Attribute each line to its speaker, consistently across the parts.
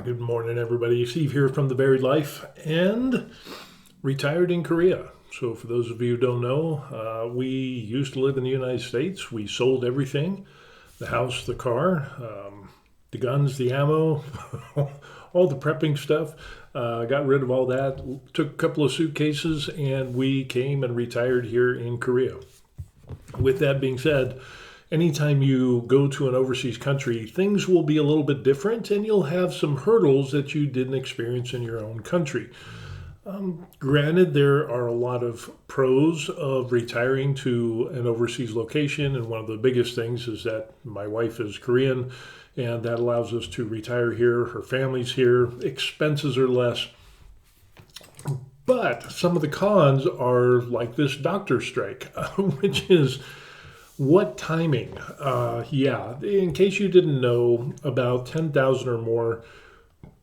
Speaker 1: Good morning, everybody. Steve here from The Varied Life and retired in Korea. So, for those of you who don't know, we used to live in the United States. We sold everything, the house, the car, the guns, the ammo, all the prepping stuff. Got rid of all that, took a couple of suitcases, and we came and retired here in Korea. With that being said, anytime you go to an overseas country, things will be a little bit different and you'll have some hurdles that you didn't experience in your own country. Granted, there are a lot of pros of retiring to an overseas location, and one of the biggest things is that my wife is Korean, and that allows us to retire here. Her family's here, expenses are less. But some of the cons are like this doctor strike, which is what timing? In case you didn't know, about 10,000 or more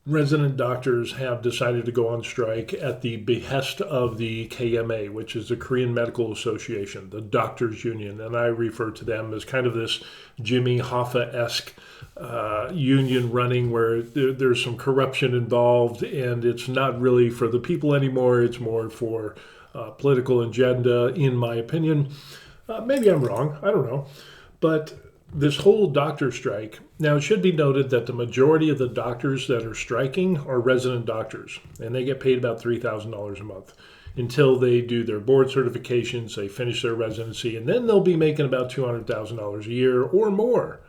Speaker 1: resident doctors have decided to go on strike at the behest of the KMA, which is the Korean Medical Association, the doctors union. And I refer to them as kind of this Jimmy Hoffa-esque union running where there's some corruption involved, and it's not really for the people anymore. It's more for political agenda, in my opinion. Maybe I'm wrong, I don't know. But this whole doctor strike, now it should be noted that the majority of the doctors that are striking are resident doctors, and they get paid about $3,000 a month until they do their board certifications, they finish their residency, and then they'll be making about $200,000 a year or more.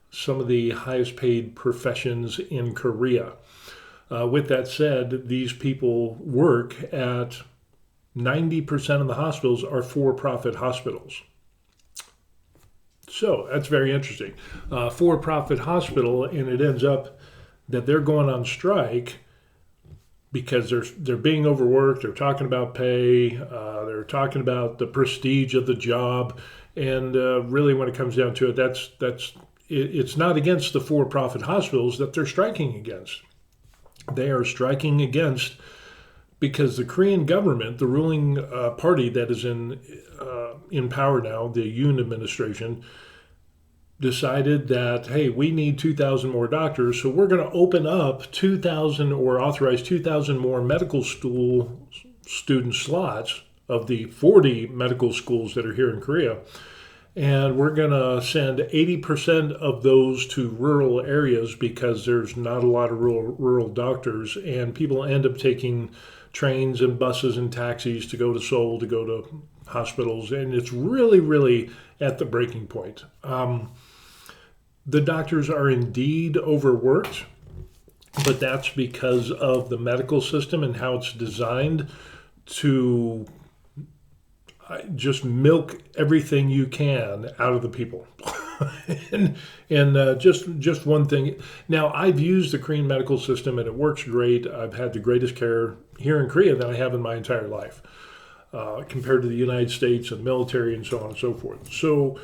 Speaker 1: Some of the highest paid professions in Korea. With that said, these people work at 90% of the hospitals are for-profit hospitals. So that's very interesting. For-profit hospital, and it ends up that they're going on strike because they're being overworked. They're talking about pay. They're talking about the prestige of the job, and really, when it comes down to it, it's not against the for-profit hospitals that they're striking against. They are striking against because the Korean government, the ruling party that is in power now, the Yoon administration, decided that, hey, we need 2,000 more doctors, so we're going to open up 2,000 or authorize 2,000 more medical school student slots of the 40 medical schools that are here in Korea. And we're going to send 80% of those to rural areas because there's not a lot of rural doctors, and people end up taking trains and buses and taxis to go to Seoul, to go to hospitals, and it's really, really at the breaking point. The doctors are indeed overworked, but that's because of the medical system and how it's designed to just milk everything you can out of the people. and just one thing. Now, I've used the Korean medical system and it works great. I've had the greatest care here in Korea than I have in my entire life, compared to the United States and military and so on and so forth. So,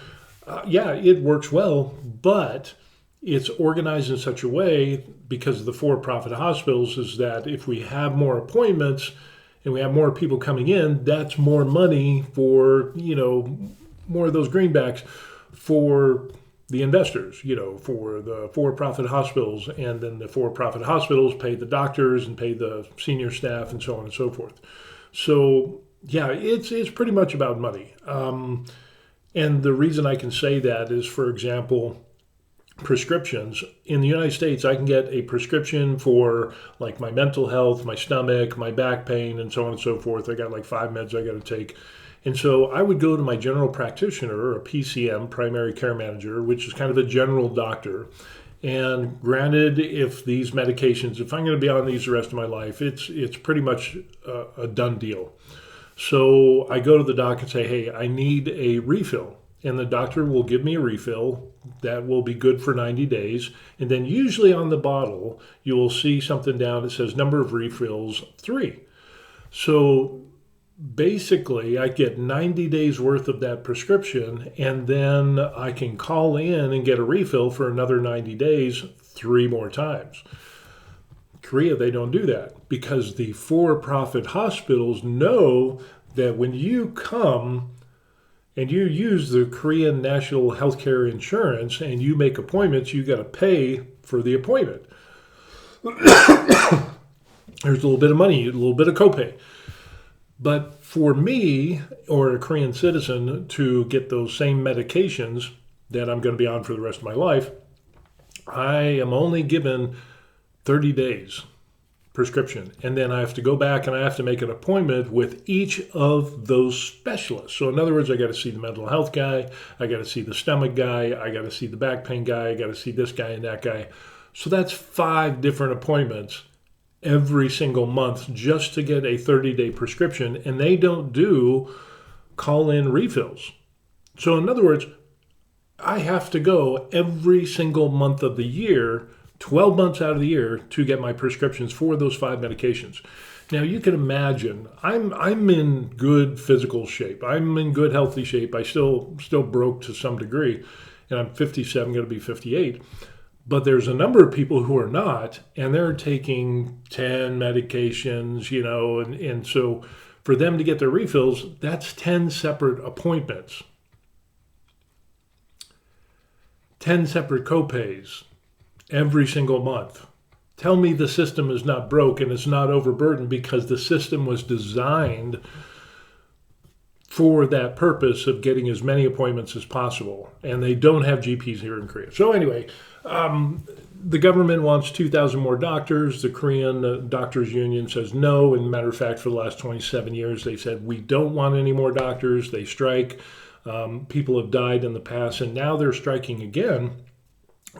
Speaker 1: it works well, but it's organized in such a way because of the for-profit hospitals is that if we have more appointments and we have more people coming in, that's more money for, more of those greenbacks for the investors, for the for-profit hospitals, and then the for-profit hospitals pay the doctors and pay the senior staff and so on and so forth. So, it's pretty much about money. And the reason I can say that is, for example, prescriptions. In the United States, I can get a prescription for like my mental health, my stomach, my back pain, and so on and so forth. I got like 5 meds I got to take. And so I would go to my general practitioner, or a PCM, primary care manager, which is kind of a general doctor. And granted, if these medications, if I'm going to be on these the rest of my life, it's pretty much a done deal. So I go to the doc and say, hey, I need a refill. And the doctor will give me a refill that will be good for 90 days. And then usually on the bottle, you will see something down that says number of refills, 3. So basically, I get 90 days worth of that prescription, and then I can call in and get a refill for another 90 days, 3 more times. Korea, they don't do that because the for-profit hospitals know that when you come and you use the Korean National Healthcare Insurance and you make appointments, you got to pay for the appointment. There's a little bit of money, a little bit of copay. But for me or a Korean citizen to get those same medications that I'm going to be on for the rest of my life, I am only given 30 days prescription. And then I have to go back and I have to make an appointment with each of those specialists. So in other words, I got to see the mental health guy, I got to see the stomach guy, I got to see the back pain guy, I got to see this guy and that guy. So that's 5 different appointments every single month just to get a 30-day prescription, and they don't do call-in refills. So in other words, I have to go every single month of the year, 12 months out of the year, to get my prescriptions for those 5 medications. Now you can imagine, I'm in good physical shape. I'm in good healthy shape. I still broke to some degree, and I'm 57, going to be 58. But there's a number of people who are not, and they're taking 10 medications, and so for them to get their refills, that's 10 separate appointments, 10 separate copays every single month. Tell me the system is not broke and it's not overburdened, because the system was designed for that purpose of getting as many appointments as possible. And they don't have GPs here in Korea. So anyway, the government wants 2,000 more doctors. The Korean Doctors Union says no. And matter of fact, for the last 27 years, they said, we don't want any more doctors. They strike. People have died in the past, and now they're striking again.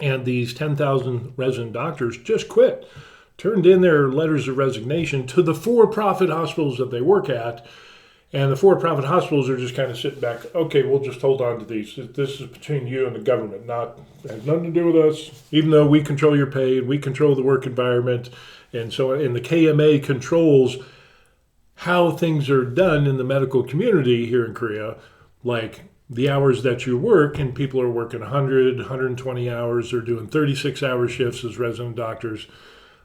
Speaker 1: And these 10,000 resident doctors just quit, turned in their letters of resignation to the for-profit hospitals that they work at. And the for-profit hospitals are just kind of sitting back. Okay, we'll just hold on to these. This is between you and the government. Has nothing to do with us. Even though we control your pay, we control the work environment, and the KMA controls how things are done in the medical community here in Korea, like the hours that you work, and people are working 100, 120 hours. They're doing 36-hour shifts as resident doctors.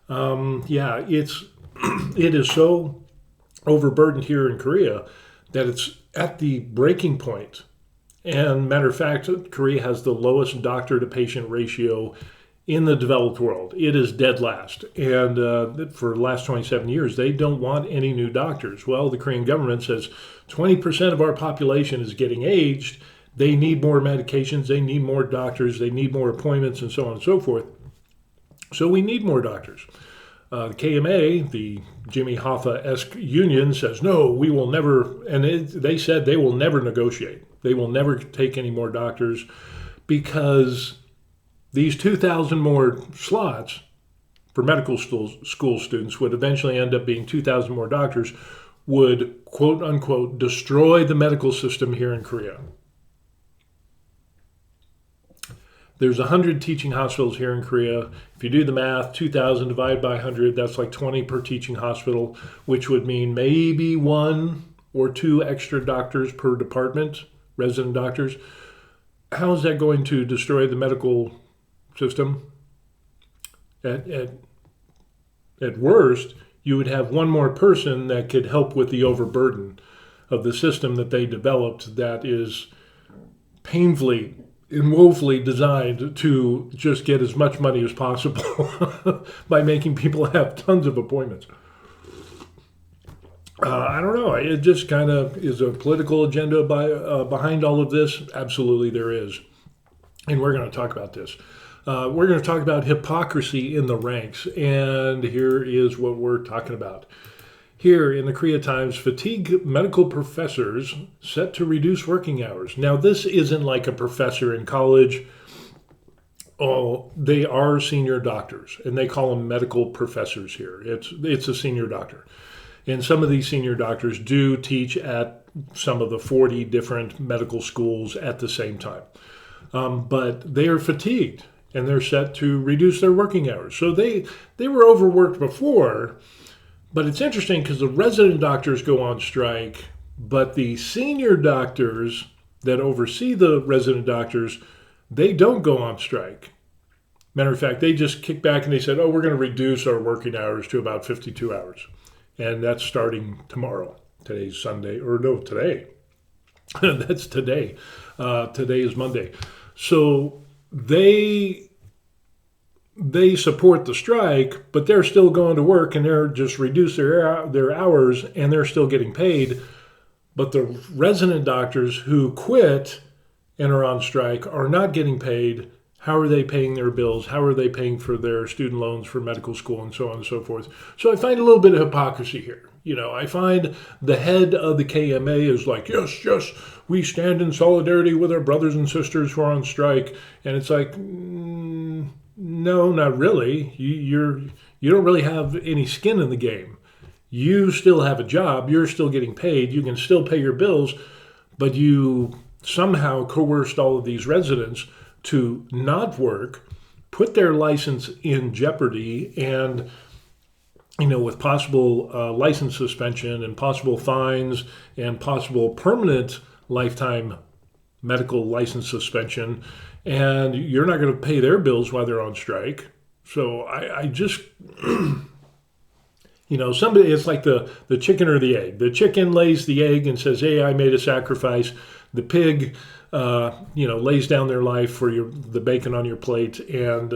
Speaker 1: It is so overburdened here in Korea that it's at the breaking point. And matter of fact, Korea has the lowest doctor to patient ratio in the developed world. It is dead last. And for the last 27 years, they don't want any new doctors. Well, the Korean government says 20% of our population is getting aged. They need more medications. They need more doctors. They need more appointments, and so on and so forth. So we need more doctors. The KMA, the Jimmy Hoffa-esque union, says, no, we will never, and they said they will never negotiate. They will never take any more doctors, because these 2,000 more slots for medical school students would eventually end up being 2,000 more doctors, would, quote unquote, destroy the medical system here in Korea. There's 100 teaching hospitals here in Korea. If you do the math, 2,000 divided by 100, that's like 20 per teaching hospital, which would mean maybe 1 or 2 extra doctors per department, resident doctors. How is that going to destroy the medical system? At worst, you would have 1 more person that could help with the overburden of the system that they developed, that is painfully and woefully designed to just get as much money as possible by making people have tons of appointments. I don't know. It just kind of is a political agenda behind all of this. Absolutely there is. And we're going to talk about this. We're going to talk about hypocrisy in the ranks. And here is what we're talking about. Here in the Korea Times, fatigue medical professors set to reduce working hours. Now, this isn't like a professor in college. Oh, they are senior doctors, and they call them medical professors here. It's a senior doctor. And some of these senior doctors do teach at some of the 40 different medical schools at the same time. But they are fatigued, and they're set to reduce their working hours. So they were overworked before. But it's interesting because the resident doctors go on strike, but the senior doctors that oversee the resident doctors, they don't go on strike. Matter of fact, they just kick back and they said, we're going to reduce our working hours to about 52 hours. And that's starting tomorrow. Today's Sunday, or no, today. That's today. Today is Monday. So they they support the strike, but they're still going to work and they're just reduce their hours and they're still getting paid. But the resident doctors who quit and are on strike are not getting paid. How are they paying their bills? How are they paying for their student loans for medical school and so on and so forth? So I find a little bit of hypocrisy here. I find the head of the KMA is like, yes, yes, we stand in solidarity with our brothers and sisters who are on strike. And it's like, no, not really. You don't really have any skin in the game. You still have a job. You're still getting paid. You can still pay your bills, but you somehow coerced all of these residents to not work, put their license in jeopardy, and with possible license suspension and possible fines and possible permanent lifetime medical license suspension, and you're not going to pay their bills while they're on strike. So I just, somebody, it's like the chicken or the egg. The chicken lays the egg and says, hey, I made a sacrifice. The pig, lays down their life for the bacon on your plate. And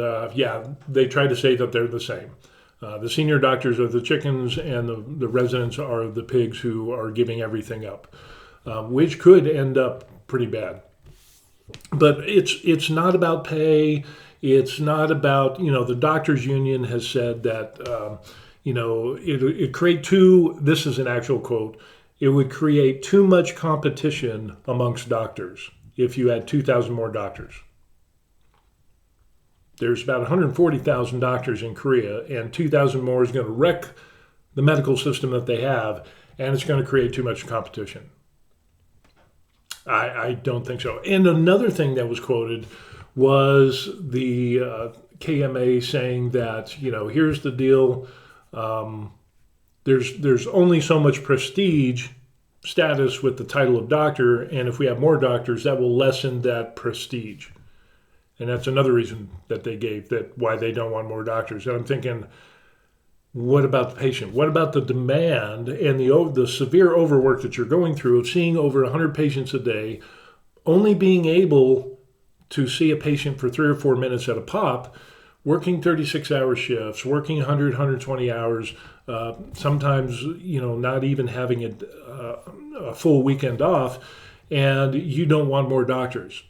Speaker 1: they try to say that they're the same. The senior doctors are the chickens and the residents are the pigs who are giving everything up, which could end up pretty bad. But it's not about pay. It's not about, the doctors union has said that, it create this is an actual quote, it would create too much competition amongst doctors if you had 2,000 more doctors. There's about 140,000 doctors in Korea, and 2,000 more is going to wreck the medical system that they have, and it's going to create too much competition. I don't think so. And another thing that was quoted was the KMA saying that, here's the deal. There's only so much prestige status with the title of doctor, and if we have more doctors, that will lessen that prestige. And that's another reason that they gave that why they don't want more doctors. And I'm thinking, what about the patient? What about the demand and the severe overwork that you're going through of seeing over 100 patients a day, only being able to see a patient for 3 or 4 minutes at a pop, working 36-hour shifts, working 100, 120 hours, sometimes, not even having a full weekend off, and you don't want more doctors.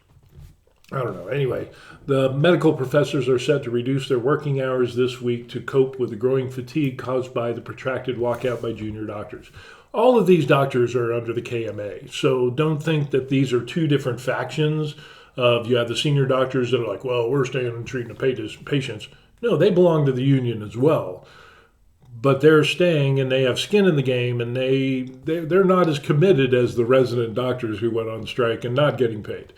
Speaker 1: I don't know. Anyway, the medical professors are set to reduce their working hours this week to cope with the growing fatigue caused by the protracted walkout by junior doctors. All of these doctors are under the KMA, so don't think that these are two different factions. You have the senior doctors that are like, well, we're staying and treating the patients. No, they belong to the union as well. But they're staying and they have skin in the game, and they're not as committed as the resident doctors who went on strike and not getting paid.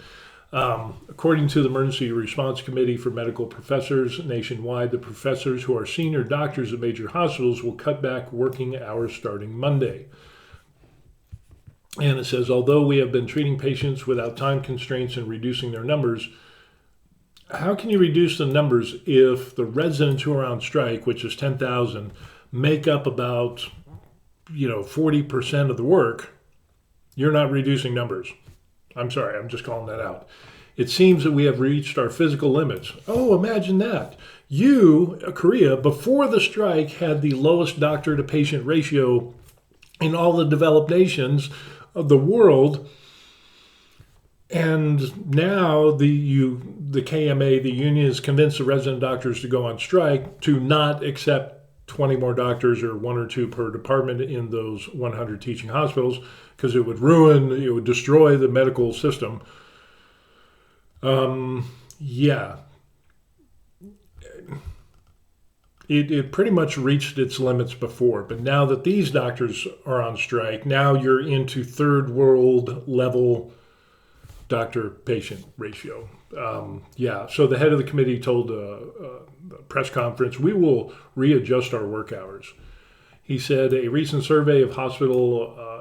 Speaker 1: According to the Emergency Response Committee for Medical Professors nationwide, the professors who are senior doctors at major hospitals will cut back working hours starting Monday. And it says, although we have been treating patients without time constraints and reducing their numbers, how can you reduce the numbers if the residents who are on strike, which is 10,000, make up about 40% of the work? You're not reducing numbers. I'm sorry, I'm just calling that out. It seems that we have reached our physical limits. Oh, imagine that. Korea, before the strike, had the lowest doctor-to-patient ratio in all the developed nations of the world. And now the KMA, the union, has convinced the resident doctors to go on strike to not accept 20 more doctors or 1 or 2 per department in those 100 teaching hospitals, because it would destroy the medical system. It pretty much reached its limits before, but now that these doctors are on strike, now you're into third world level doctor-patient ratio. So the head of the committee told a press conference, we will readjust our work hours. He said a recent survey of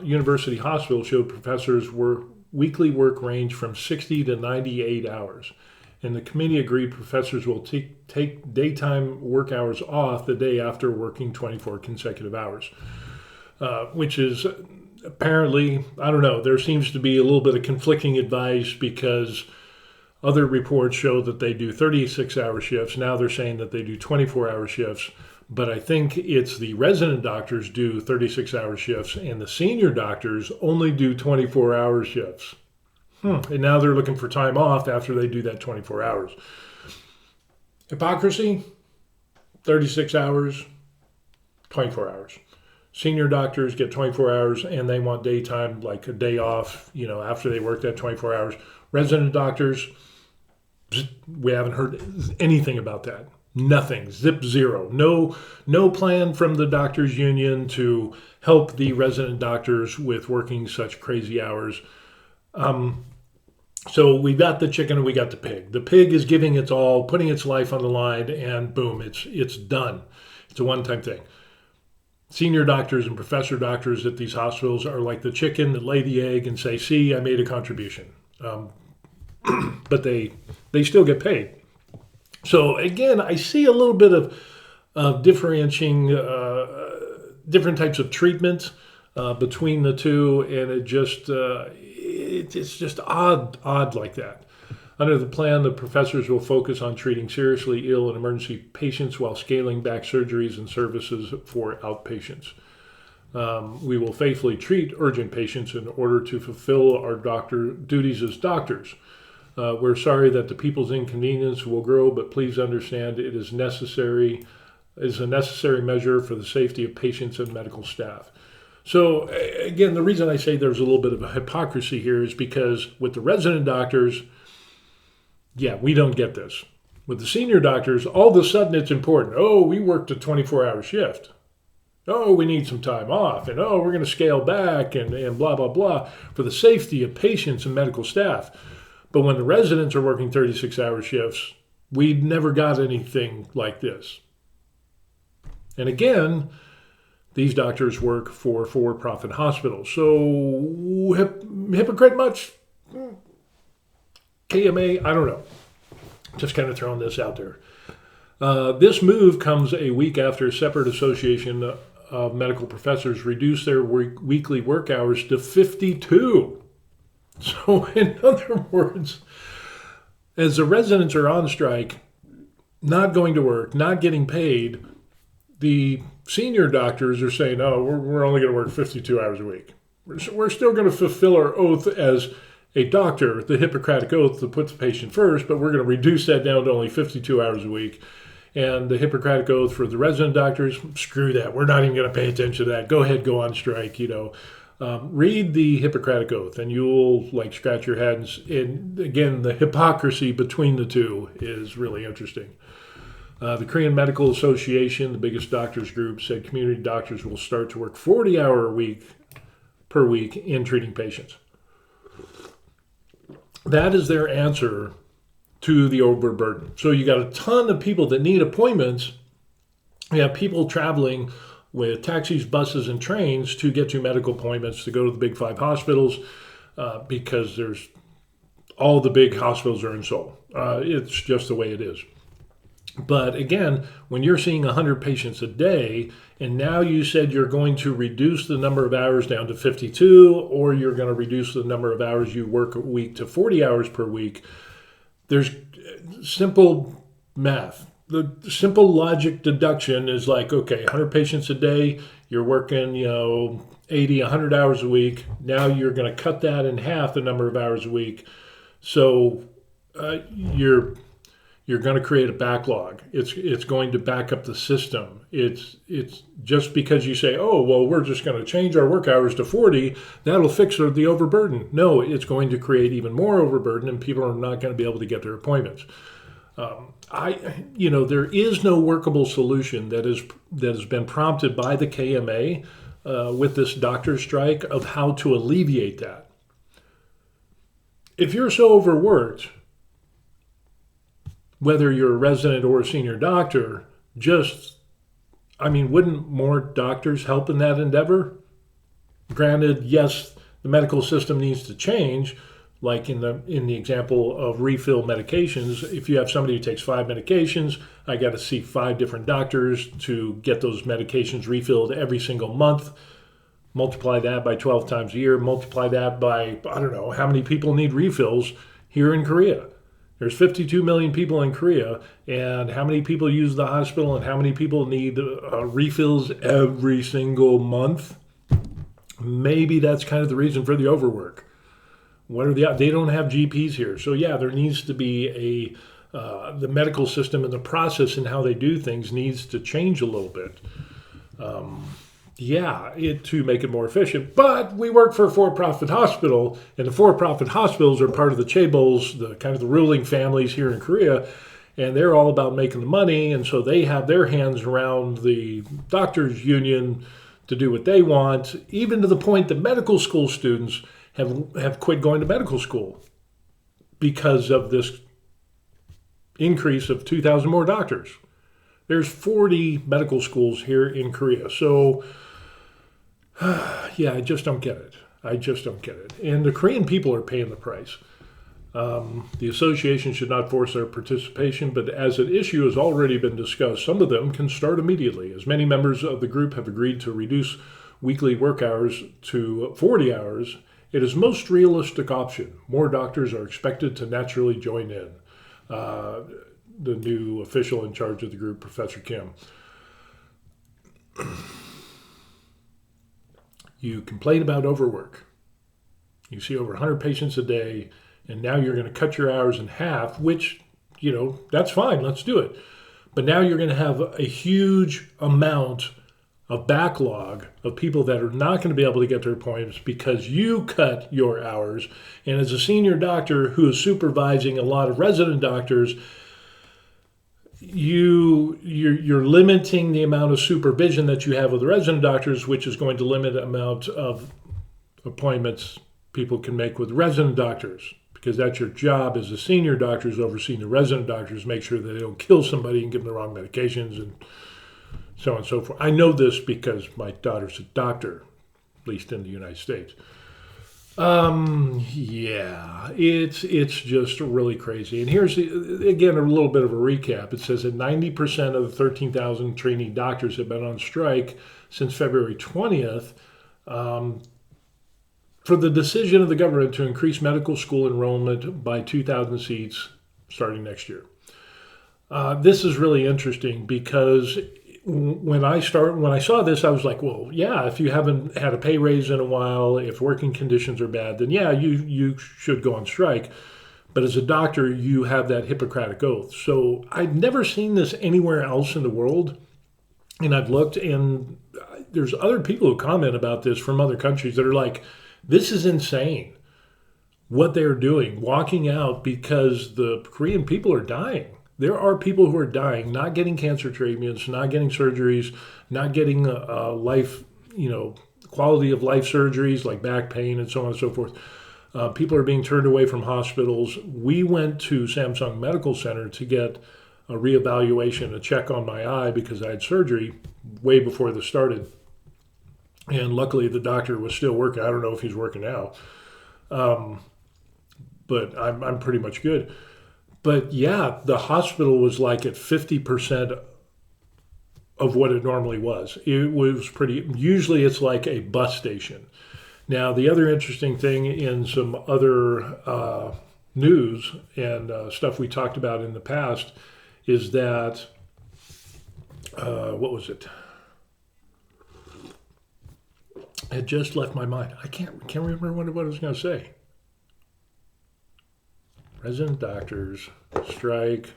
Speaker 1: university hospitals showed professors' weekly work range from 60 to 98 hours. And the committee agreed professors will take daytime work hours off the day after working 24 consecutive hours, which is apparently, I don't know, there seems to be a little bit of conflicting advice because Other reports show that they do 36-hour shifts. Now they're saying that they do 24-hour shifts. But I think it's the resident doctors do 36-hour shifts and the senior doctors only do 24-hour shifts. And now they're looking for time off after they do that 24 hours. Hypocrisy, 36 hours, 24 hours. Senior doctors get 24 hours and they want daytime, like a day off, after they work that 24 hours. Resident doctors, we haven't heard anything about that. Nothing, zip zero. No plan from the doctors union to help the resident doctors with working such crazy hours. So we got the chicken and we got the pig. The pig is giving its all, putting its life on the line, and boom, it's done. It's a one-time thing. Senior doctors and professor doctors at these hospitals are like the chicken that lay the egg and say, see, I made a contribution. But they still get paid. So again, I see a little bit of differentiating different types of treatment between the two, and it's just odd like that. Under the plan, the professors will focus on treating seriously ill and emergency patients while scaling back surgeries and services for outpatients. We will faithfully treat urgent patients in order to fulfill our doctor duties as doctors. We're sorry that the people's inconvenience will grow, but please understand it is a necessary measure for the safety of patients and medical staff. So again, the reason I say there's a little bit of a hypocrisy here is because with the resident doctors, we don't get this. With the senior doctors, all of a sudden it's important. Oh, we worked a 24-hour shift. Oh, we need some time off. And we're going to scale back and blah, blah, blah for the safety of patients and medical staff. But when the residents are working 36-hour shifts, we never got anything like this. And again, these doctors work for for-profit hospitals. So hypocrite much? KMA, I don't know. Just kind of throwing this out there. This move comes a week after a separate association of medical professors reduced their weekly work hours to 52. So in other words, as the residents are on strike, not going to work, not getting paid, the senior doctors are saying, we're only going to work 52 hours a week. We're still going to fulfill our oath as a doctor, the Hippocratic oath to put the patient first, but we're going to reduce that down to only 52 hours a week. And the Hippocratic oath for the resident doctors, screw that. We're not even going to pay attention to that. Go ahead, go on strike, Read the Hippocratic Oath and you'll scratch your head. And again, the hypocrisy between the two is really interesting. The Korean Medical Association, the biggest doctors group, said community doctors will start to work 40-hour per week in treating patients. That is their answer to the overburden. So you got a ton of people that need appointments. You have people traveling with taxis, buses, and trains to get to medical appointments to go to the big five hospitals because all the big hospitals are in Seoul. It's just the way it is. But again, when you're seeing 100 patients a day, and now you said you're going to reduce the number of hours down to 52, or you're going to reduce the number of hours you work a week to 40 hours per week, there's simple math. The simple logic deduction is okay, 100 patients a day, you're working, 80, 100 hours a week. Now you're going to cut that in half the number of hours a week. So you're going to create a backlog. It's going to back up the system. It's just because you say, we're just going to change our work hours to 40, that'll fix the overburden. No, it's going to create even more overburden, and people are not going to be able to get their appointments. There is no workable solution that has been prompted by the KMA with this doctor strike of how to alleviate that. If you're so overworked, whether you're a resident or a senior doctor, wouldn't more doctors help in that endeavor? Granted, yes, the medical system needs to change. Like in the example of refill medications, if you have somebody who takes 5 medications, I got to see 5 different doctors to get those medications refilled every single month. Multiply that by 12 times a year. Multiply that by, I don't know, how many people need refills here in Korea. There's 52 million people in Korea, and how many people use the hospital and how many people need refills every single month? Maybe that's kind of the reason for the overwork. They don't have GPs here. So yeah, there needs to be the medical system and the process and how they do things needs to change a little bit. To make it more efficient. But we work for a for-profit hospital, and the for-profit hospitals are part of the chaebols, the kind of the ruling families here in Korea, and they're all about making the money, and so they have their hands around the doctors' union to do what they want, even to the point that medical school students have quit going to medical school because of this increase of 2,000 more doctors. There's 40 medical schools here in Korea. So, I just don't get it. And the Korean people are paying the price. The association should not force their participation, but as an issue has already been discussed, some of them can start immediately, as many members of the group have agreed to reduce weekly work hours to 40 hours. It is most realistic option. More doctors are expected to naturally join in. The new official in charge of the group, Professor Kim. You complain about overwork. You see over 100 patients a day, and now you're going to cut your hours in half, which, that's fine, let's do it. But now you're going to have a huge amount of backlog of people that are not going to be able to get their appointments because you cut your hours. And as a senior doctor who is supervising a lot of resident doctors, you're limiting the amount of supervision that you have with the resident doctors, which is going to limit the amount of appointments people can make with resident doctors, because that's your job as a senior doctor, is overseeing the resident doctors, make sure that they don't kill somebody and give them the wrong medications and so on and so forth. I know this because my daughter's a doctor, at least in the United States. It's just really crazy. And here's, again, a little bit of a recap. It says that 90% of the 13,000 trainee doctors have been on strike since February 20th for the decision of the government to increase medical school enrollment by 2,000 seats starting next year. This is really interesting because when I saw this, I was like, well, yeah, if you haven't had a pay raise in a while, if working conditions are bad, then yeah, you should go on strike. But as a doctor, you have that Hippocratic oath. So I've never seen this anywhere else in the world. And I've looked, and there's other people who comment about this from other countries that are like, this is insane what they're doing, walking out because the Korean people are dying. There are people who are dying, not getting cancer treatments, not getting surgeries, not getting quality of life surgeries like back pain and so on and so forth. People are being turned away from hospitals. We went to Samsung Medical Center to get a reevaluation, a check on my eye because I had surgery way before this started. And luckily the doctor was still working. I don't know if he's working now, but I'm pretty much good. But yeah, the hospital was like at 50% of what it normally was. It was usually it's like a bus station. Now, the other interesting thing in some other news and stuff we talked about in the past is that, what was it? It just left my mind. I can't remember what I was going to say. Resident doctors strike.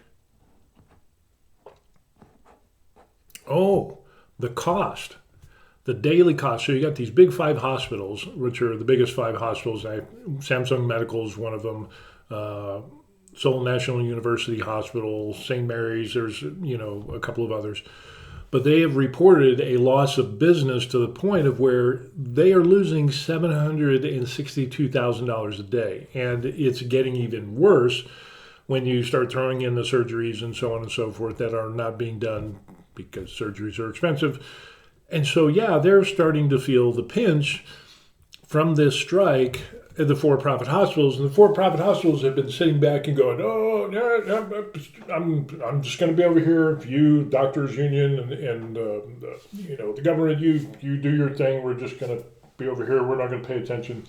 Speaker 1: Oh, the cost, the daily cost. So you got these big 5 hospitals, which are the biggest 5 hospitals. Samsung Medical is one of them. Seoul National University Hospital, St. Mary's. There's a couple of others. But they have reported a loss of business to the point of where they are losing $762,000 a day. And it's getting even worse when you start throwing in the surgeries and so on and so forth that are not being done because surgeries are expensive. And so, yeah, they're starting to feel the pinch from this strike at the for-profit hospitals. And the for-profit hospitals have been sitting back and going, oh, yeah, I'm just going to be over here for you, doctors union, and the government, you do your thing. We're just going to be over here. We're not going to pay attention,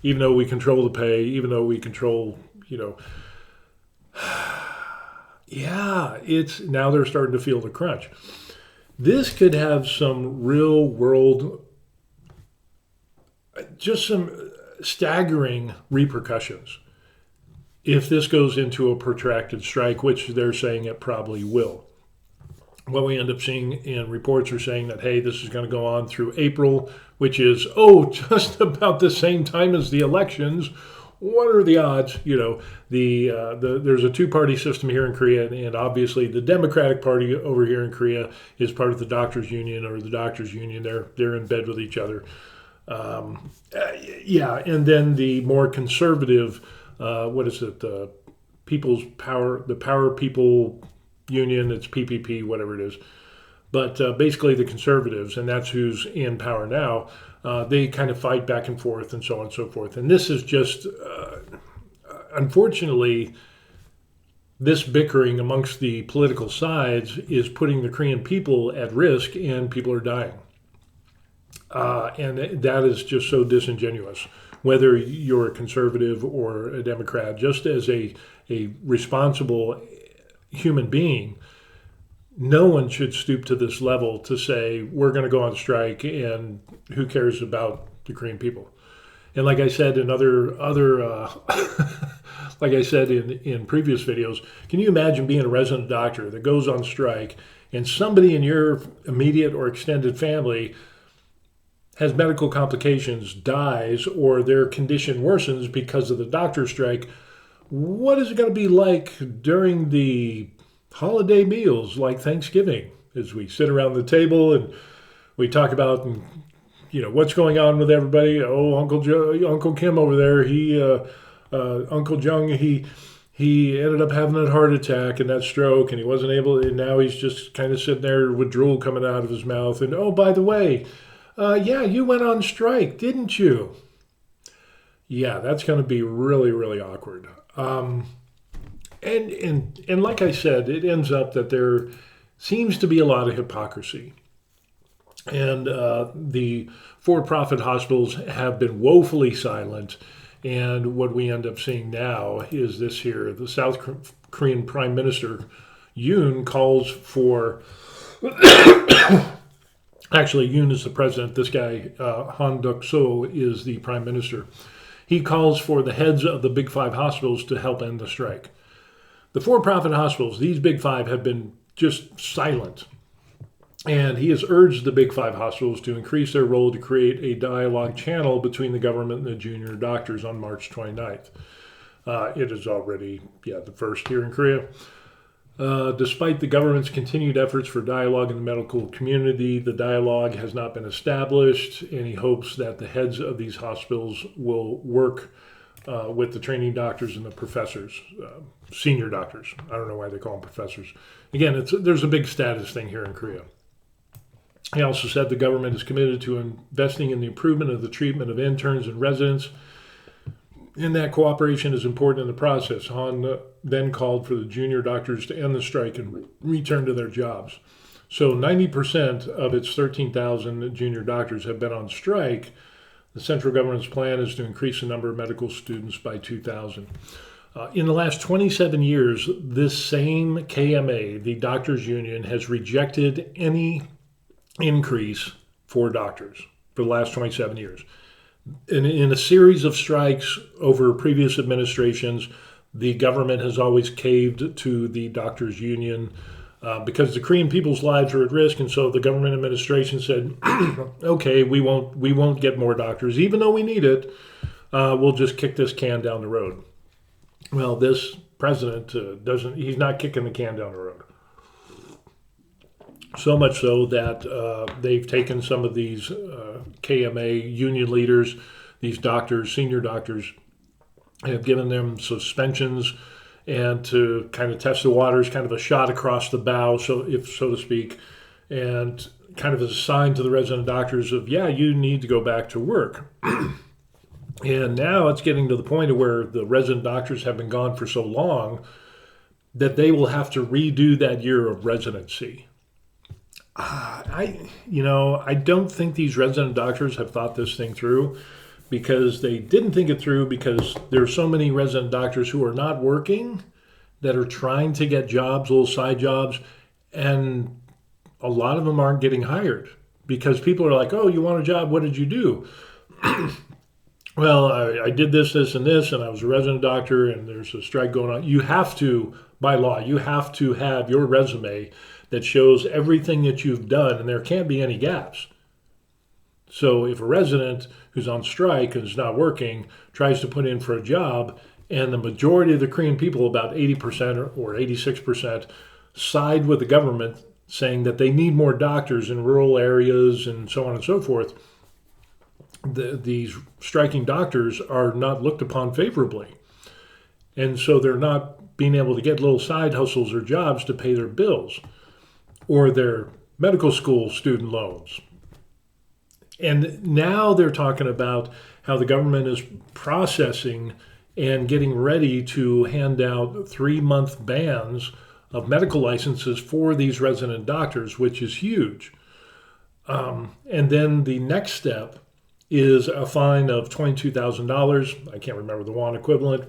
Speaker 1: even though we control the pay, even though we control, Yeah, it's now they're starting to feel the crunch. This could have some real world, just some staggering repercussions if this goes into a protracted strike, which they're saying it probably will. What we end up seeing in reports are saying that, hey, this is going to go on through April, which is, just about the same time as the elections. What are the odds? There's a two-party system here in Korea, and obviously the Democratic Party over here in Korea is part of the doctors' union, or the doctors' union. They're in bed with each other. And then the more conservative, what is it? The People's Power, the Power People Union. It's PPP, whatever it is. But basically, the conservatives, and that's who's in power now. They kind of fight back and forth, and so on and so forth. And this is just, unfortunately, this bickering amongst the political sides is putting the Korean people at risk, and people are dying. And that is just so disingenuous. Whether you're a conservative or a Democrat, just as a responsible human being, no one should stoop to this level to say we're going to go on strike and who cares about the Korean people. And like I said in other like I said in previous videos, can you imagine being a resident doctor that goes on strike and somebody in your immediate or extended family has medical complications, dies, or their condition worsens because of the doctor strike? What is it going to be like during the holiday meals like Thanksgiving, as we sit around the table and we talk about, what's going on with everybody? Oh, Uncle Kim over there, Uncle Jung, he ended up having that heart attack and that stroke, and he wasn't able, and now he's just kind of sitting there with drool coming out of his mouth. And oh, by the way, you went on strike, didn't you? Yeah, that's going to be really, really awkward. And like I said, it ends up that there seems to be a lot of hypocrisy. And the for-profit hospitals have been woefully silent. And what we end up seeing now is this here. The South Korean Prime Minister, Yoon, calls for... Actually, Yoon is the president. This guy, Han Duck-soo, is the prime minister. He calls for the heads of the Big Five hospitals to help end the strike. The for-profit hospitals, these Big Five, have been just silent. And he has urged the Big Five hospitals to increase their role to create a dialogue channel between the government and the junior doctors on March 29th. It is already, the first here in Korea. Despite the government's continued efforts for dialogue in the medical community, the dialogue has not been established, and he hopes that the heads of these hospitals will work with the training doctors and the professors, senior doctors. I don't know why they call them professors. Again, there's a big status thing here in Korea. He also said the government is committed to investing in the improvement of the treatment of interns and residents, and that cooperation is important in the process. Han then called for the junior doctors to end the strike and return to their jobs. So 90% of its 13,000 junior doctors have been on strike. The central government's plan is to increase the number of medical students by 2,000. In the last 27 years, this same KMA, the doctors' union, has rejected any increase for doctors for the last 27 years. In a series of strikes over previous administrations, the government has always caved to the doctors' union because the Korean people's lives are at risk, and so the government administration said, "Okay, we won't get more doctors, even though we need it. We'll just kick this can down the road." Well, this president he's not kicking the can down the road. So much so that they've taken some of these KMA union leaders, these doctors, senior doctors, have given them suspensions and to kind of test the waters, kind of a shot across the bow, so to speak, and kind of as a sign to the resident doctors of, you need to go back to work. And now it's getting to the point of where the resident doctors have been gone for so long that they will have to redo that year of residency. I don't think these resident doctors have thought this thing through, because they didn't think it through because there are so many resident doctors who are not working that are trying to get jobs, little side jobs, and a lot of them aren't getting hired because people are like, oh, you want a job? What did you do? Well, I did this, this, and this, and I was a resident doctor, and there's a strike going on. You have to, by law, you have to have your resume that shows everything that you've done, and there can't be any gaps. So if a resident who's on strike and is not working tries to put in for a job, and the majority of the Korean people, about 80% or 86%, side with the government saying that they need more doctors in rural areas and so on and so forth, these striking doctors are not looked upon favorably. And so they're not being able to get little side hustles or jobs to pay their bills or their medical school student loans. And now they're talking about how the government is processing and getting ready to hand out 3-month bans of medical licenses for these resident doctors, which is huge. And then the next step is a fine of $22,000. I can't remember the won equivalent.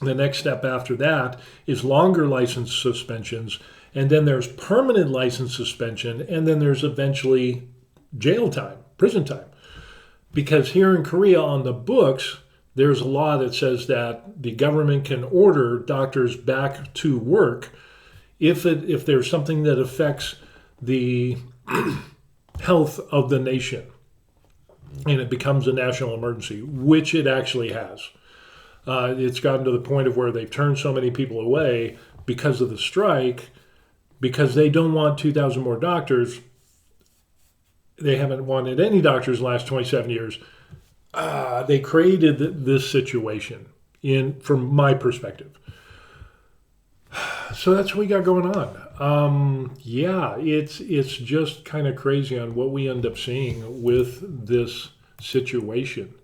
Speaker 1: The next step after that is longer license suspensions, and then there's permanent license suspension, and then there's eventually jail time, prison time. Because here in Korea on the books, there's a law that says that the government can order doctors back to work if there's something that affects the health of the nation and it becomes a national emergency, which it actually has. It's gotten to the point of where they've turned so many people away because of the strike, because they don't want 2,000 more doctors. They haven't wanted any doctors the last 27 years. They created this situation, from my perspective. So that's what we got going on. It's just kind of crazy on what we end up seeing with this situation.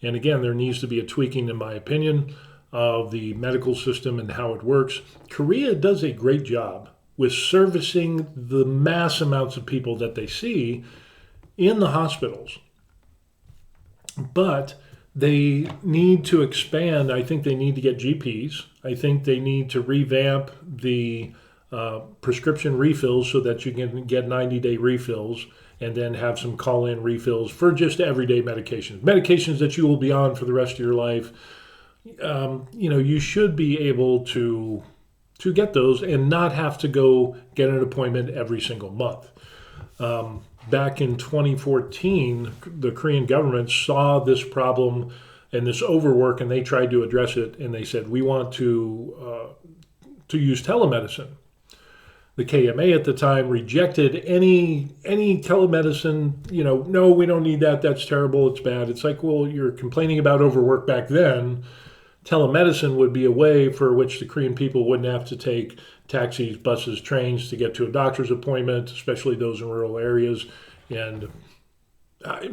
Speaker 1: And again, there needs to be a tweaking, in my opinion, of the medical system and how it works. Korea does a great job with servicing the mass amounts of people that they see in the hospitals. But they need to expand. I think they need to get GPs. I think they need to revamp the prescription refills so that you can get 90-day refills and then have some call-in refills for just everyday medications that you will be on for the rest of your life. You should be able to get those and not have to go get an appointment every single month. Back in 2014, the Korean government saw this problem and this overwork, and they tried to address it. And they said, we want to use telemedicine. The KMA at the time rejected any telemedicine. No, we don't need that. That's terrible. It's bad. It's like, well, you're complaining about overwork back then. Telemedicine would be a way for which the Korean people wouldn't have to take taxis, buses, trains to get to a doctor's appointment, especially those in rural areas. And it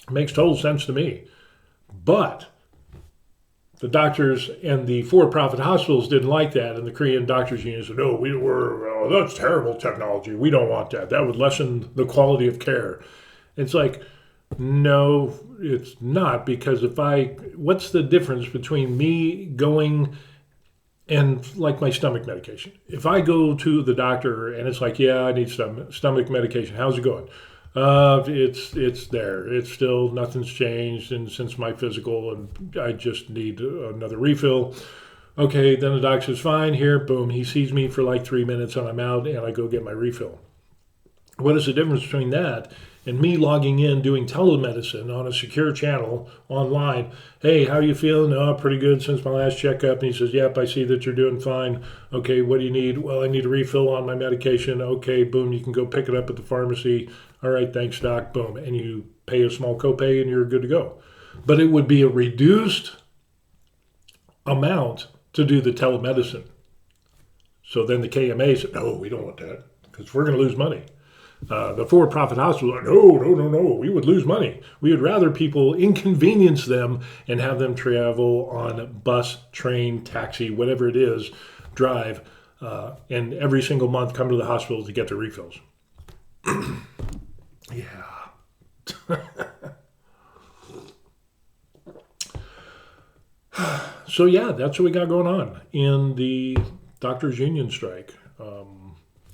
Speaker 1: makes total sense to me. But the doctors and the for-profit hospitals didn't like that, and the Korean Doctors Union said, that's terrible technology. We don't want that. That would lessen the quality of care. It's like, no, it's not, because what's the difference between me going and like my stomach medication? If I go to the doctor and it's like, yeah, I need stomach medication. How's it going? It's there. It's still, nothing's changed and since my physical, and I just need another refill. Okay, then the doctor says, fine, here, boom. He sees me for like 3 minutes and I'm out and I go get my refill. What is the difference between that and me logging in, doing telemedicine on a secure channel online? Hey, how are you feeling? Oh, pretty good since my last checkup. And he says, yep, I see that you're doing fine. Okay, what do you need? Well, I need a refill on my medication. Okay, boom, you can go pick it up at the pharmacy. All right, thanks, doc, boom. And you pay a small copay and you're good to go. But it would be a reduced amount to do the telemedicine. So then the KMA said, no, we don't want that because we're going to lose money. The for-profit hospitals are, no, we would lose money. We would rather people inconvenience them and have them travel on bus, train, taxi, whatever it is, drive, and every single month come to the hospital to get their refills. Yeah. So yeah, that's what we got going on in the doctors' union strike.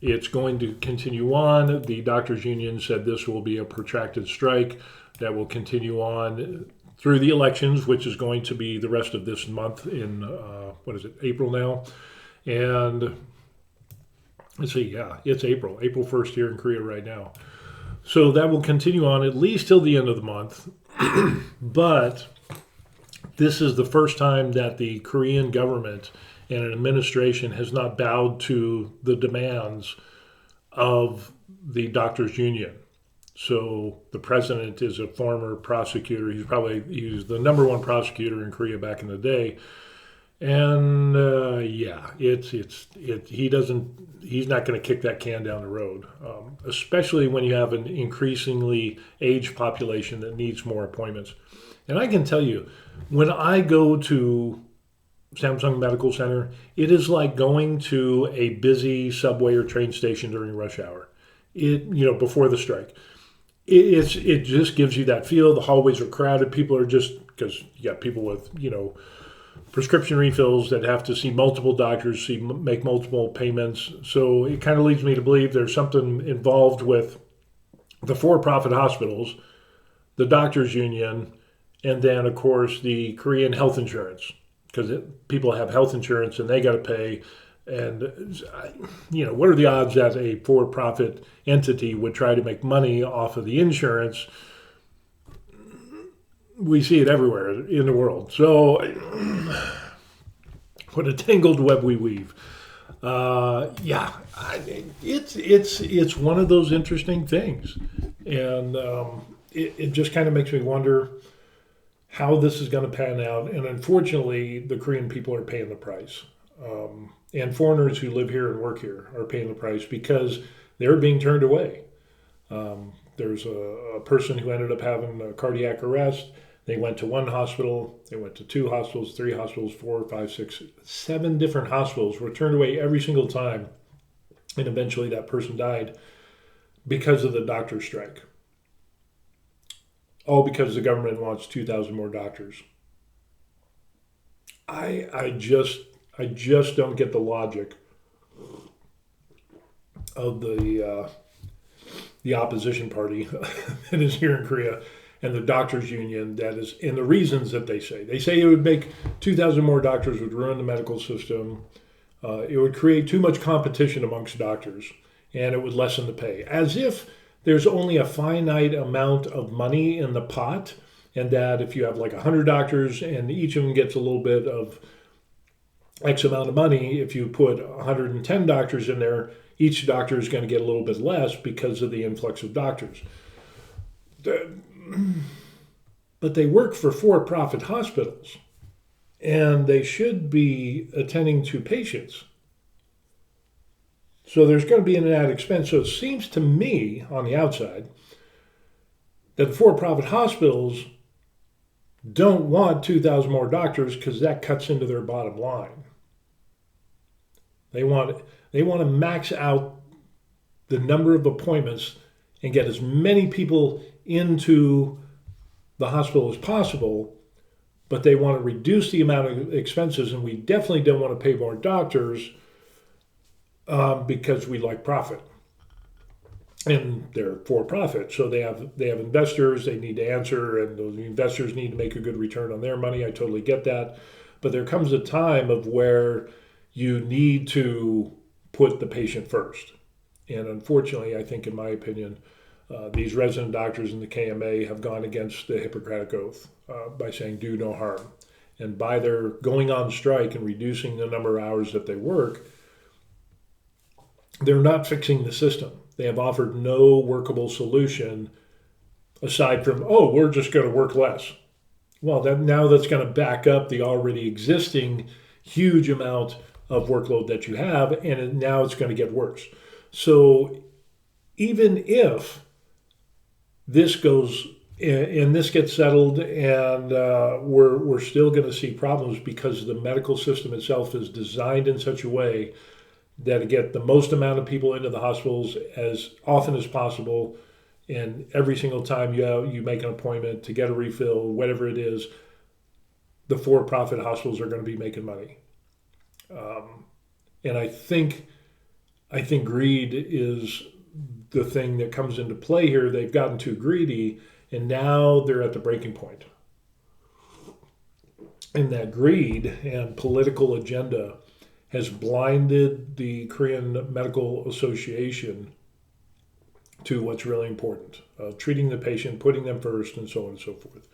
Speaker 1: It's going to continue on. The doctors' union said this will be a protracted strike that will continue on through the elections, which is going to be the rest of this month in what is it, April now, and let's see, yeah, it's April 1st here in Korea right now. So that will continue on at least till the end of the month, but this is the first time that the Korean government and an administration has not bowed to the demands of the doctors' union. So the president is a former prosecutor. He's the number one prosecutor in Korea back in the day, and yeah, he's not going to kick that can down the road, especially when you have an increasingly aged population that needs more appointments. And I can tell you, when I go to Samsung Medical Center, it is like going to a busy subway or train station during rush hour. Before the strike, it just gives you that feel. The hallways are crowded. People are just, because you got people with prescription refills that have to see multiple doctors, make multiple payments. So it kind of leads me to believe there's something involved with the for-profit hospitals, the doctors' union, and then, of course, the Korean health insurance, because people have health insurance and they got to pay. And, what are the odds that a for-profit entity would try to make money off of the insurance? We see it everywhere in the world. So, what a tangled web we weave. It's one of those interesting things. And it just kind of makes me wonder how this is going to pan out. And unfortunately, the Korean people are paying the price. And foreigners who live here and work here are paying the price because they're being turned away. There's a person who ended up having a cardiac arrest. They went to one hospital, they went to 2 hospitals, 3 hospitals, 4, 5, 6, 7 different hospitals, were turned away every single time. And eventually that person died because of the doctor strike. All because the government wants 2,000 more doctors. I just don't get the logic of the opposition party that is here in Korea and the doctors' union that is, and the reasons that they say. They say it would make 2,000 more doctors, would ruin the medical system. It would create too much competition amongst doctors, and it would lessen the pay. As if there's only a finite amount of money in the pot, and that if you have like 100 doctors and each of them gets a little bit of X amount of money, if you put 110 doctors in there, each doctor is going to get a little bit less because of the influx of doctors. But they work for for-profit hospitals, and they should be attending to patients. So there's going to be an added expense. So it seems to me, on the outside, that the for-profit hospitals don't want 2,000 more doctors because that cuts into their bottom line. They want to max out the number of appointments and get as many people into the hospital as possible, but they want to reduce the amount of expenses, and we definitely don't want to pay more doctors because we like profit. And they're for profit, so they have investors they need to answer, and those investors need to make a good return on their money. I totally get that, but there comes a time of where you need to put the patient first. And unfortunately, I think, in my opinion, these resident doctors in the KMA have gone against the Hippocratic Oath by saying do no harm. And by their going on strike and reducing the number of hours that they work, they're not fixing the system. They have offered no workable solution aside from, we're just going to work less. Well, now that's going to back up the already existing huge amount of workload that you have, and now it's going to get worse. So even if this goes and this gets settled, and we're still going to see problems because the medical system itself is designed in such a way that to get the most amount of people into the hospitals as often as possible, and every single time you make an appointment to get a refill, whatever it is, the for-profit hospitals are going to be making money. And I think greed is the thing that comes into play here. They've gotten too greedy, and now they're at the breaking point. And that greed and political agenda has blinded the Korean Medical Association to what's really important, treating the patient, putting them first, and so on and so forth.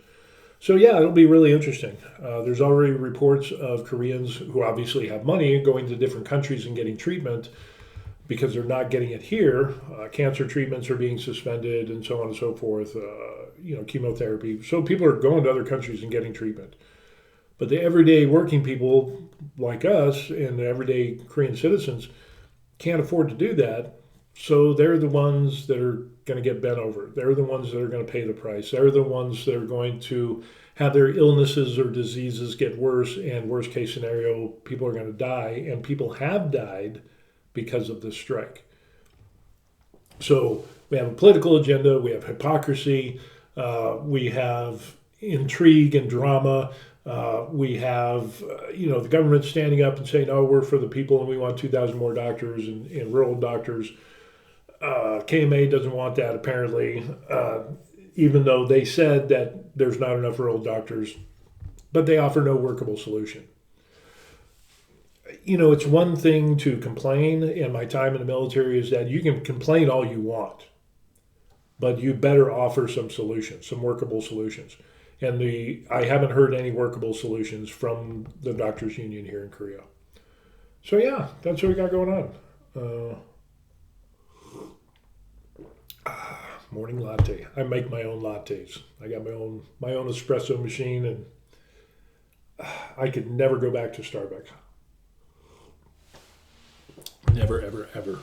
Speaker 1: So yeah, it'll be really interesting. There's already reports of Koreans who obviously have money going to different countries and getting treatment because they're not getting it here. Cancer treatments are being suspended and so on and so forth, chemotherapy. So people are going to other countries and getting treatment. But the everyday working people like us and the everyday Korean citizens can't afford to do that. So they're the ones that are going to get bent over. They're the ones that are going to pay the price. They're the ones that are going to have their illnesses or diseases get worse, and worst case scenario, people are going to die, and people have died because of this strike. So we have a political agenda, we have hypocrisy, we have intrigue and drama. We have, the government standing up and saying, "Oh, we're for the people, and we want 2,000 more doctors and rural doctors." KMA doesn't want that, apparently, even though they said that there's not enough rural doctors, but they offer no workable solution. It's one thing to complain, and my time in the military is that you can complain all you want, but you better offer some solutions, some workable solutions. And I haven't heard any workable solutions from the doctors' union here in Korea. So yeah, that's what we got going on. Morning latte. I make my own lattes. I got my own espresso machine, and I could never go back to Starbucks. Never, ever, ever.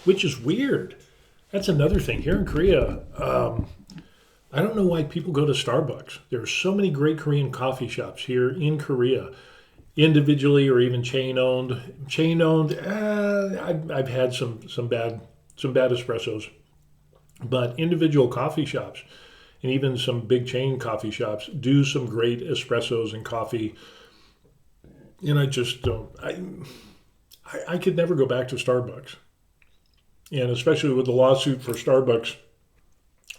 Speaker 1: Which is weird. That's another thing here in Korea. I don't know why people go to Starbucks. There are so many great Korean coffee shops here in Korea, individually or even chain owned. I've had some bad espressos, but individual coffee shops and even some big chain coffee shops do some great espressos and coffee. And I just don't. I could never go back to Starbucks, and especially with the lawsuit for Starbucks,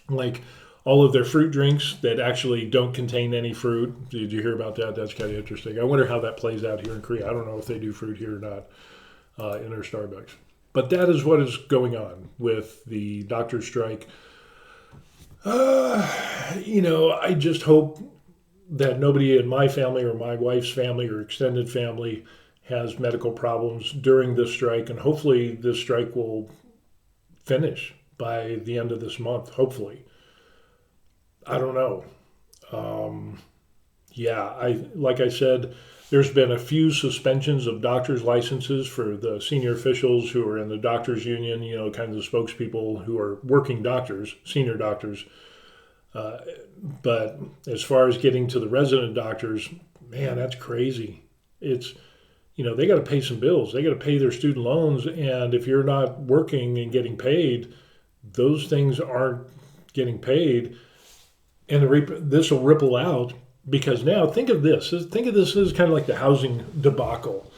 Speaker 1: like all of their fruit drinks that actually don't contain any fruit. Did you hear about that? That's kind of interesting. I wonder how that plays out here in Korea. I don't know if they do fruit here or not in their Starbucks. But that is what is going on with the doctor strike. I just hope that nobody in my family or my wife's family or extended family has medical problems during this strike. And hopefully this strike will finish by the end of this month, hopefully. I don't know. Like I said, there's been a few suspensions of doctors' licenses for the senior officials who are in the doctors' union, kind of the spokespeople who are working doctors, senior doctors. But as far as getting to the resident doctors, man, that's crazy. It's, they got to pay some bills. They got to pay their student loans. And if you're not working and getting paid, those things aren't getting paid. And this will ripple out, because now think of this. Think of this as kind of like the housing debacle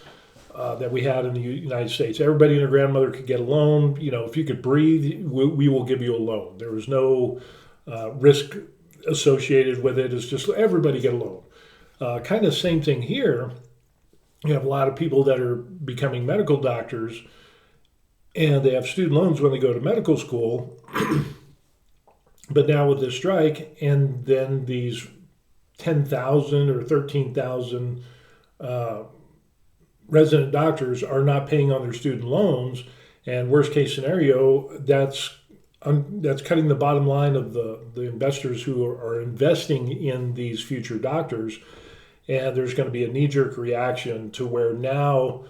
Speaker 1: that we had in the United States. Everybody and their grandmother could get a loan. If you could breathe, we will give you a loan. There was no risk associated with it. It's just everybody get a loan. Kind of same thing here. You have a lot of people that are becoming medical doctors, and they have student loans when they go to medical school. But now with this strike, and then these 10,000 or 13,000 resident doctors are not paying on their student loans, and worst case scenario, that's cutting the bottom line of the investors who are investing in these future doctors, and there's going to be a knee-jerk reaction to where now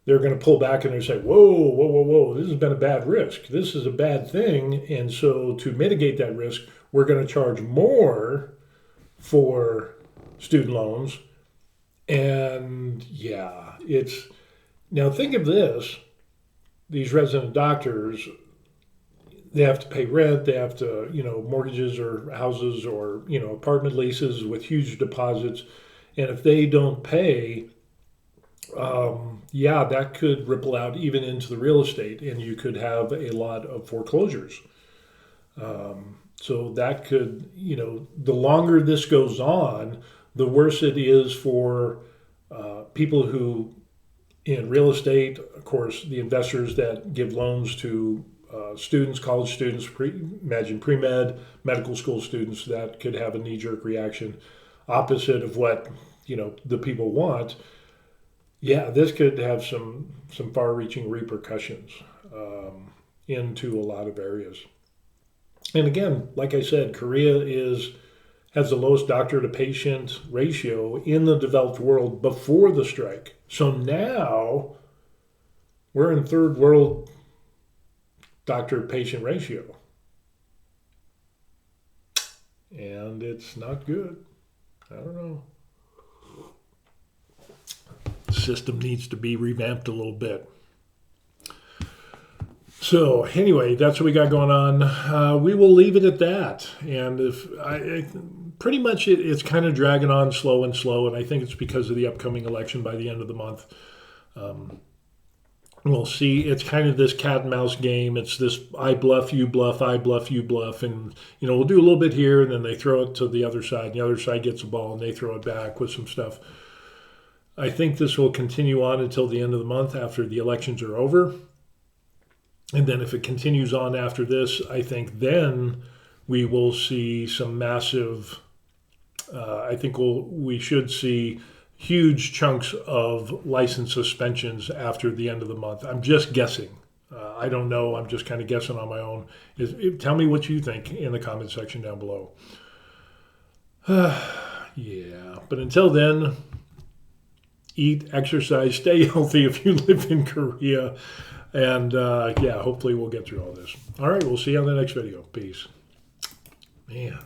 Speaker 1: they're going to pull back and they say, whoa, this has been a bad risk. This is a bad thing. And so to mitigate that risk, we're going to charge more for student loans. And yeah, now think of this. These resident doctors, they have to pay rent. They have to, mortgages or houses or, apartment leases with huge deposits. And if they don't pay, yeah, that could ripple out even into the real estate, and you could have a lot of foreclosures. So that could, the longer this goes on, the worse it is for people who, in real estate, of course, the investors that give loans to students, college students, imagine pre-med, medical school students, that could have a knee-jerk reaction opposite of what, the people want. Yeah, this could have some far-reaching repercussions into a lot of areas. And again, like I said, Korea has the lowest doctor to patient ratio in the developed world before the strike. So now we're in third world doctor patient ratio. And it's not good. I don't know. The system needs to be revamped a little bit. So anyway, that's what we got going on. We will leave it at that. And pretty much it's kind of dragging on slow, and I think it's because of the upcoming election by the end of the month. We'll see. It's kind of this cat and mouse game. It's this I bluff, you bluff, I bluff, you bluff. And, we'll do a little bit here, and then they throw it to the other side. And the other side gets the ball, and they throw it back with some stuff. I think this will continue on until the end of the month after the elections are over. And then if it continues on after this, I think then we will see some massive, we should see huge chunks of license suspensions after the end of the month. I'm just guessing. I don't know. I'm just kind of guessing on my own. Tell me what you think in the comment section down below. Yeah, but until then, eat, exercise, stay healthy if you live in Korea. And hopefully we'll get through all this. All right, we'll see you on the next video. Peace. Man.